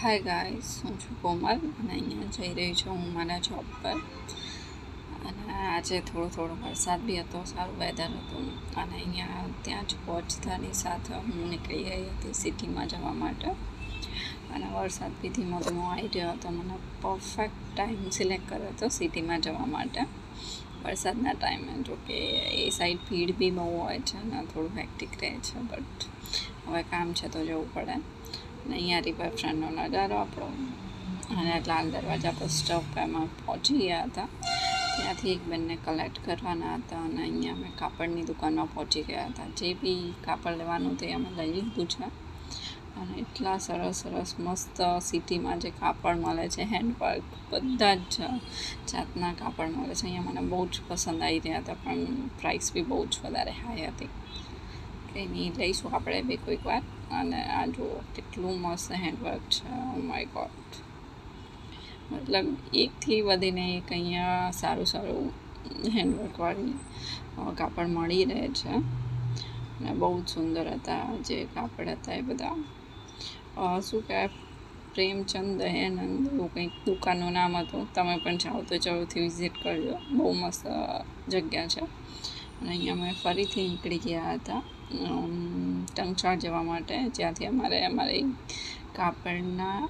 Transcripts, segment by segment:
Hi guys, હું છું કોમલ અને અહીંયા જઈ રહી છું હું મારા જોબ પર. અને આજે થોડો વરસાદ બી હતો, સારું વેધર હતું. અને અહીંયા ત્યાં જ પહોંચતાની સાથે હું નીકળી ગઈ હતી સિટીમાં જવા માટે. અને વરસાદ બી ધીમો આવી રહ્યો હતો. મને પરફેક્ટ ટાઈમ સિલેક્ટ કર્યો હતો સિટીમાં જવા માટે વરસાદના ટાઈમે. જોકે એ સાઈડ ભીડ બી બહુ હોય છે અને થોડું હેક્ટિક રહે છે, બટ હવે કામ છે તો જવું પડે. અને અહીંયા રિવરફ્રન્ટનો નજારો આપણો. અને લાલ દરવાજા બસ સ્ટોપ એમાં પહોંચી ગયા હતા. ત્યાંથી એક બેનને કલેક્ટ કરવાના હતા અને અહીંયા અમે કાપડની દુકાનમાં પહોંચી ગયા હતા. જે બી કાપડ લેવાનું તે અમે લઈ લીધું છે. અને એટલા સરસ મસ્ત સિટીમાં જે કાપડ મળે છે, હેન્ડવર્ક, બધા જ જાતના કાપડ મળે છે. અહીંયા મને બહુ જ પસંદ આવી રહ્યા હતા, પણ પ્રાઇસ બી બહુ જ વધારે હાઈ હતી. કંઈ નહીં, લઈશું આપણે બી કોઈક વાર. અને આ જુઓ કેટલું મસ્ત હેન્ડવર્ક છે. ઓ માય ગોડ, મતલબ એકથી વધીને એક અહીંયા સારું હેન્ડવર્કવાળી કાપડ મળી રહે છે. અને બહુ જ સુંદર હતા જે કાપડ હતા એ બધા. શું કહેવાય, પ્રેમચંદ દયાનંદ એવું કંઈક દુકાનનું નામ હતું. તમે પણ જાઓ તો જરૂરથી વિઝિટ કરજો, બહુ મસ્ત જગ્યા છે. અને અહીંયા અમે ફરીથી નીકળી ગયા હતા ટંકચાળ જવા માટે, જ્યાંથી અમારે કાપડના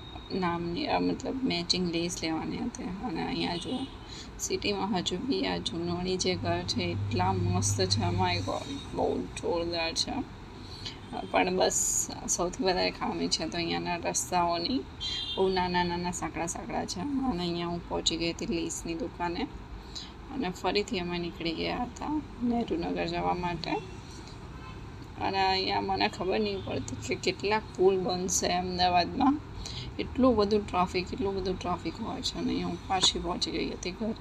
નામની મતલબ મેચિંગ લેસ લેવાની હતી. અને અહીંયા જુઓ સિટીમાં હજુ બી આ જૂનવાણી જે ઘર છે એટલા મસ્ત છે, માય ગોડ, બહુ જોરદાર છે. પણ બસ સૌથી વધારે ખામી છે તો અહીંયાના રસ્તાઓની. બહુ નાના સાંકડા છે. અને અહીંયા હું પહોંચી ગઈ હતી લેસની દુકાને. અને ફરીથી અમે નીકળી ગયા હતા નહેરુનગર જવા માટે. અને અહીંયા મને ખબર નહીં પડતી કે કેટલાક પુલ બનશે અમદાવાદમાં. એટલું બધું ટ્રાફિક હોય છે. અને અહીંયા હું પાછી પહોંચી ગઈ હતી ઘરે.